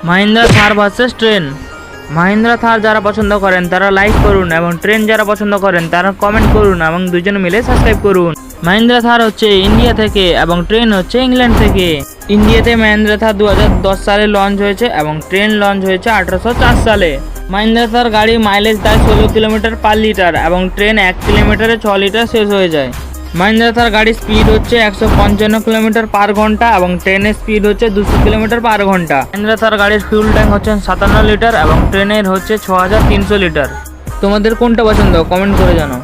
মাহিন্দ্রা থার versus train. Mahindra থার যারা পছন্দ করেন তারা লাইক করুন এবং ট্রেন যারা পছন্দ করেন তারা কমেন্ট করুন এবং দুজনে মিলে সাবস্ক্রাইব করুন। মাহিন্দ্রা থার হচ্ছে ইন্ডিয়া থেকে এবং ট্রেন হচ্ছে ইংল্যান্ড থেকে। ইন্ডিয়াতে মাহিন্দ্রা থার 2010 সালে লঞ্চ হয়েছে এবং ট্রেন লঞ্চ হয়েছে 1804 সালে। মাহিন্দ্রা থার গাড়ি মাইলেজ দেয় 16 কিলোমিটার পার লিটার এবং ট্রেন 1 কিলোমিটারে 6 লিটার শেষ হয়ে যায়। মাহিন্দ্রা থার গাড়ির স্পিড হচ্ছে 155 কিলোমিটার পার ঘন্টা এবং ট্রেনের স্পিড হচ্ছে 200 কিলোমিটার পার ঘন্টা। মাহিন্দ্রা থার গাড়ির ফিউল ট্যাঙ্ক হচ্ছে 57 লিটার এবং ট্রেনের হচ্ছে 6300 লিটার। তোমাদের কোনটা পছন্দ কমেন্ট করে জানাও।